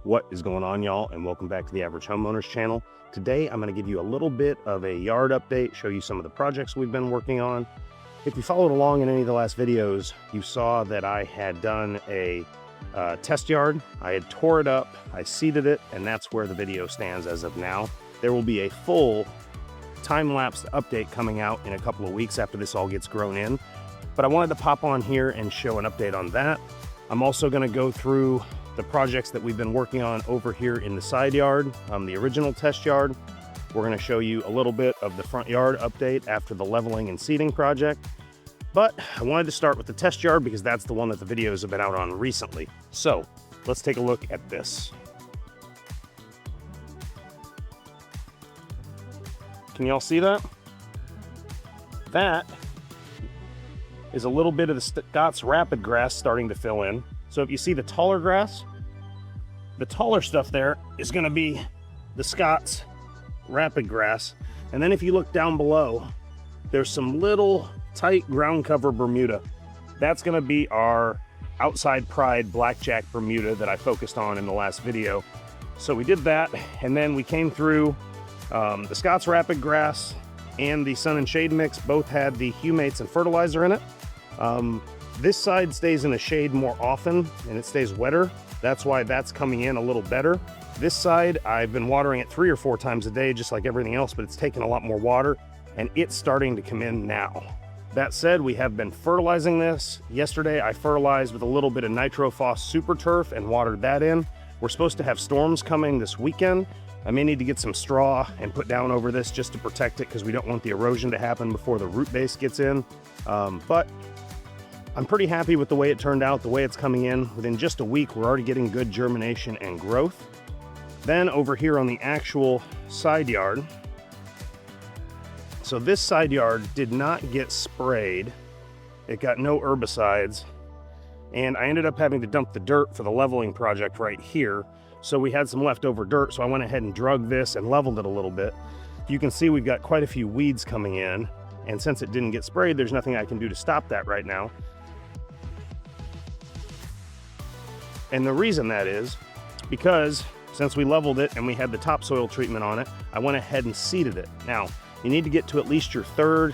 What is going on, y'all, and welcome back to the Average Homeowners channel. Today I'm going to give you a little bit of a yard update, show you some of the projects we've been working on. If you followed along in any of the last videos, you saw that I had done a test yard. I had tore it up, I seeded it, and that's where the video stands as of now. There will be a full time-lapse update coming out in a couple of weeks after this all gets grown in, but I wanted to pop on here and show an update on that. I'm also going to go through the projects that we've been working on over here in the side yard, the original test yard. We're going to show you a little bit of the front yard update after the leveling and seeding project. But I wanted to start with the test yard because that's the one that the videos have been out on recently. So let's take a look at this. Can y'all see that? That is a little bit of the Scott's rapid grass starting to fill in. So if you see the taller grass, the taller stuff there is going to be the Scott's rapid grass. And then if you look down below, there's some little tight ground cover Bermuda. That's going to be our outside pride blackjack Bermuda that I focused on in the last video. So we did that, and then we came through the Scott's rapid grass and the sun and shade mix. Both had the humates and fertilizer in it. This side stays in the shade more often and it stays wetter. That's why that's coming in a little better. This side, I've been watering it 3 or 4 times a day, just like everything else, but it's taken a lot more water and it's starting to come in now. That said, we have been fertilizing this. Yesterday, I fertilized with a little bit of NitroFos Super Turf and watered that in. We're supposed to have storms coming this weekend. I may need to get some straw and put down over this just to protect it because we don't want the erosion to happen before the root base gets in. But I'm pretty happy with the way it turned out, the way it's coming in. Within just a week, we're already getting good germination and growth. Then over here on the actual side yard, so this side yard did not get sprayed. It got no herbicides. And I ended up having to dump the dirt for the leveling project right here. So we had some leftover dirt, so I went ahead and drug this and leveled it a little bit. You can see we've got quite a few weeds coming in. And since it didn't get sprayed, there's nothing I can do to stop that right now. And the reason that is because since we leveled it and we had the topsoil treatment on it, I went ahead and seeded it. Now, you need to get to at least your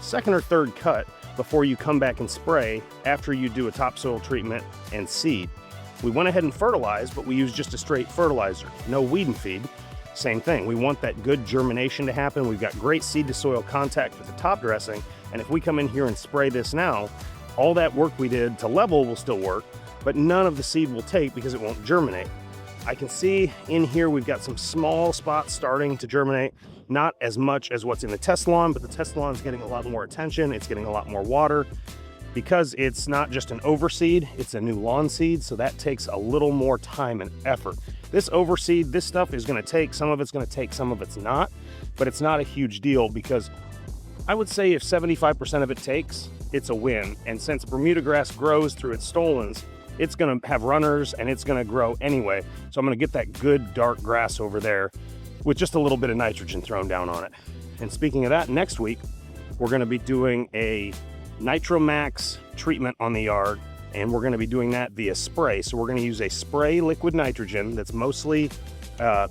second or third cut before you come back and spray after you do a topsoil treatment and seed. We went ahead and fertilized, but we used just a straight fertilizer, no weed and feed. Same thing, we want that good germination to happen. We've got great seed to soil contact with the top dressing, and if we come in here and spray this now, all that work we did to level will still work, but none of the seed will take because it won't germinate. I can see in here we've got some small spots starting to germinate, not as much as what's in the test lawn, but the test lawn is getting a lot more attention, it's getting a lot more water. Because it's not just an overseed, it's a new lawn seed, so that takes a little more time and effort. This overseed, this stuff is gonna take, some of it's gonna take, some of it's not, but it's not a huge deal because I would say if 75% of it takes, it's a win. And since Bermuda grass grows through its stolons, it's gonna have runners and it's gonna grow anyway. So I'm gonna get that good dark grass over there with just a little bit of nitrogen thrown down on it. And speaking of that, next week, we're gonna be doing a Nitromax treatment on the yard, and we're gonna be doing that via spray. So we're gonna use a spray liquid nitrogen that's mostly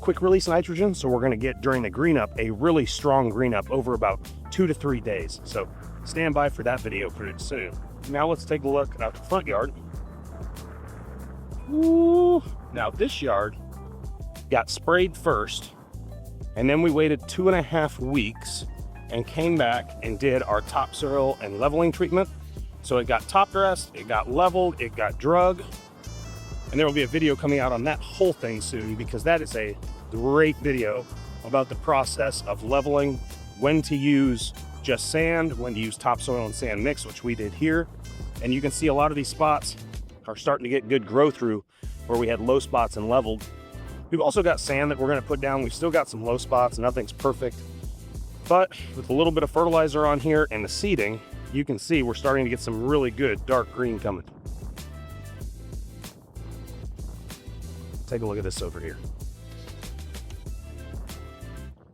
quick release nitrogen. So we're gonna get during the green up, a really strong green up over about 2 to 3 days. So stand by for that video pretty soon. Now let's take a look at the front yard. Ooh. Now this yard got sprayed first, and then we waited 2.5 weeks and came back and did our topsoil and leveling treatment. So it got top dressed, it got leveled, it got drug, and there will be a video coming out on that whole thing soon because that is a great video about the process of leveling, when to use just sand, when to use topsoil and sand mix, which we did here. And you can see a lot of these spots are starting to get good grow through where we had low spots and leveled. We've also got sand that we're gonna put down. We've still got some low spots, nothing's perfect. But with a little bit of fertilizer on here and the seeding, you can see we're starting to get some really good dark green coming. Take a look at this over here.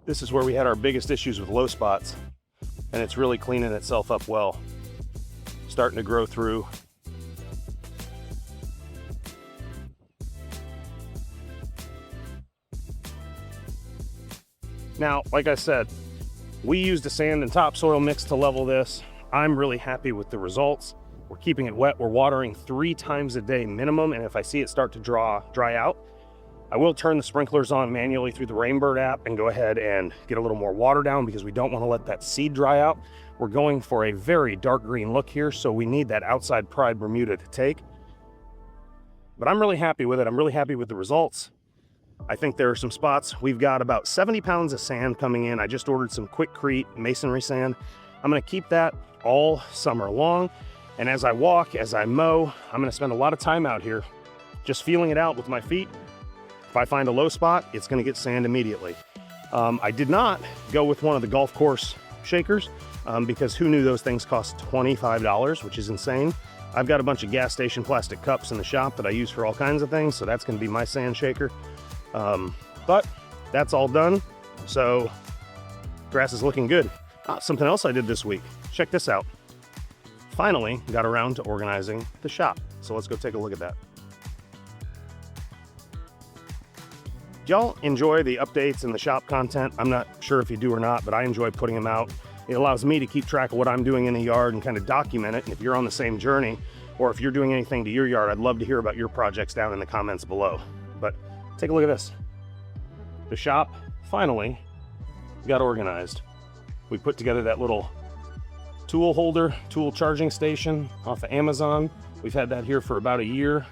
This is where we had our biggest issues with low spots, and it's really cleaning itself up well. Starting to grow through. Now, like I said, we used a sand and topsoil mix to level this. I'm really happy with the results. We're keeping it wet. We're watering 3 times a day minimum, and if I see it start to dry out, I will turn the sprinklers on manually through the Rainbird app and go ahead and get a little more water down because we don't want to let that seed dry out. We're going for a very dark green look here, so we need that outside Pride Bermuda to take. But I'm really happy with it. I'm really happy with the results. I think there are some spots. We've got about 70 pounds of sand coming in. I just ordered some Quickcrete masonry sand. I'm gonna keep that all summer long. And as I walk, as I mow, I'm gonna spend a lot of time out here just feeling it out with my feet. If I find a low spot, it's gonna get sand immediately. I did not go with one of the golf course shakers because who knew those things cost $25, which is insane. I've got a bunch of gas station plastic cups in the shop that I use for all kinds of things, so that's gonna be my sand shaker. But that's all done, so grass is looking good. Something else I did this week. Check this out. Finally got around to organizing the shop. So let's go take a look at that. Do y'all enjoy the updates and the shop content? I'm not sure if you do or not, but I enjoy putting them out. It allows me to keep track of what I'm doing in the yard and kind of document it. And if you're on the same journey, or if you're doing anything to your yard, I'd love to hear about your projects down in the comments below. But take a look at this. The shop finally got organized. We put together that little tool holder, tool charging station off of Amazon. We've had that here for about a year.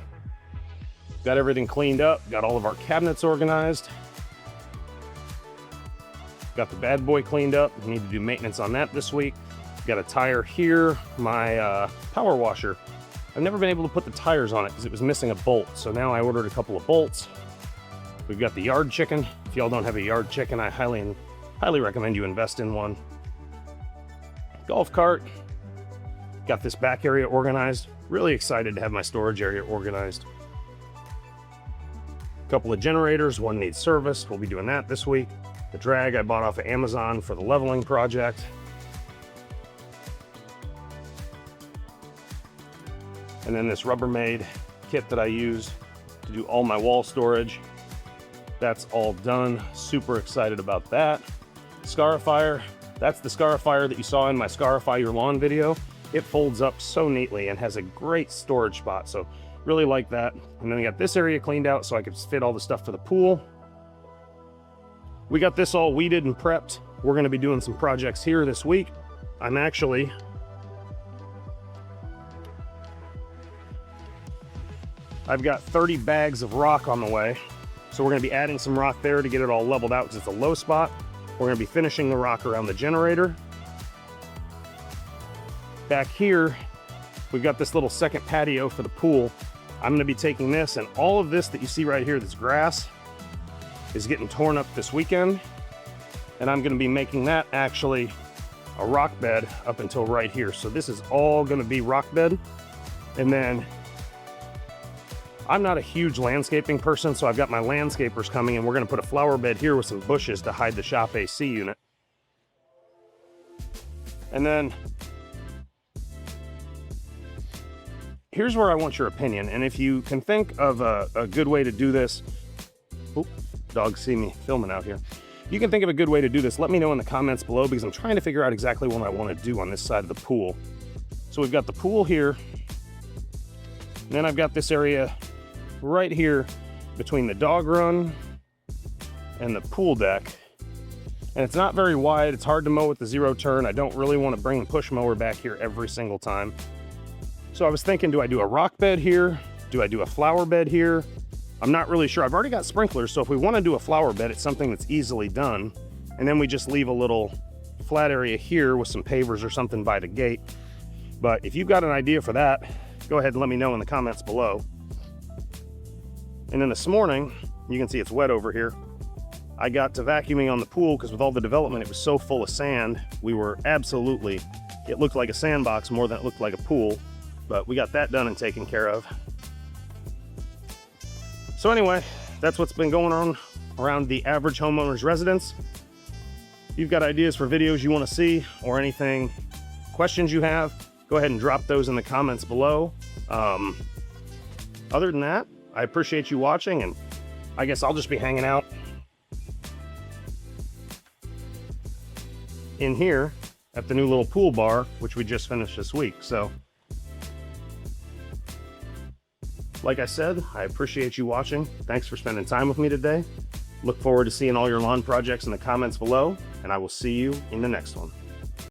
Got everything cleaned up, got all of our cabinets organized. Got the bad boy cleaned up. We need to do maintenance on that this week. Got a tire here, my power washer. I've never been able to put the tires on it because it was missing a bolt. So now I ordered a couple of bolts. We've got the yard chicken. If y'all don't have a yard chicken, I highly recommend you invest in one. Golf cart. Got this back area organized. Really excited to have my storage area organized. A couple of generators, one needs service. We'll be doing that this week. The drag I bought off of Amazon for the leveling project. And then this Rubbermaid kit that I use to do all my wall storage. That's all done. Super excited about that. Scarifier. That's the Scarifier that you saw in my Scarify Your Lawn video. It folds up so neatly and has a great storage spot. So really like that. And then we got this area cleaned out so I could fit all the stuff for the pool. We got this all weeded and prepped. We're gonna be doing some projects here this week. I've got 30 bags of rock on the way. So we're gonna be adding some rock there to get it all leveled out because it's a low spot. We're gonna be finishing the rock around the generator. Back here, we've got this little second patio for the pool. I'm gonna be taking this, and all of this that you see right here, this grass, is getting torn up this weekend. And I'm gonna be making that actually a rock bed up until right here. So this is all gonna be rock bed. And then I'm not a huge landscaping person, so I've got my landscapers coming, and we're gonna put a flower bed here with some bushes to hide the shop AC unit. And then here's where I want your opinion. And if you can think of a good way to do this, oop, dogs see me filming out here. You can think of a good way to do this, let me know in the comments below, because I'm trying to figure out exactly what I want to do on this side of the pool. So we've got the pool here, and then I've got this area right here between the dog run and the pool deck. And it's not very wide, it's hard to mow with the zero turn. I don't really want to bring the push mower back here every single time. So I was thinking, do I do a rock bed here? Do I do a flower bed here? I'm not really sure. I've already got sprinklers, so if we want to do a flower bed, it's something that's easily done. And then we just leave a little flat area here with some pavers or something by the gate. But if you've got an idea for that, go ahead and let me know in the comments below. And then this morning, you can see it's wet over here. I got to vacuuming on the pool because with all the development, it was so full of sand. We were absolutely, it looked like a sandbox more than it looked like a pool. But we got that done and taken care of. So anyway, that's what's been going on around the Average Homeowners residence. If you've got ideas for videos you want to see or anything, questions you have, go ahead and drop those in the comments below. Other than that, I appreciate you watching, and I guess I'll just be hanging out in here at the new little pool bar, which we just finished this week. So like I said, I appreciate you watching. Thanks for spending time with me today. Look forward to seeing all your lawn projects in the comments below, and I will see you in the next one.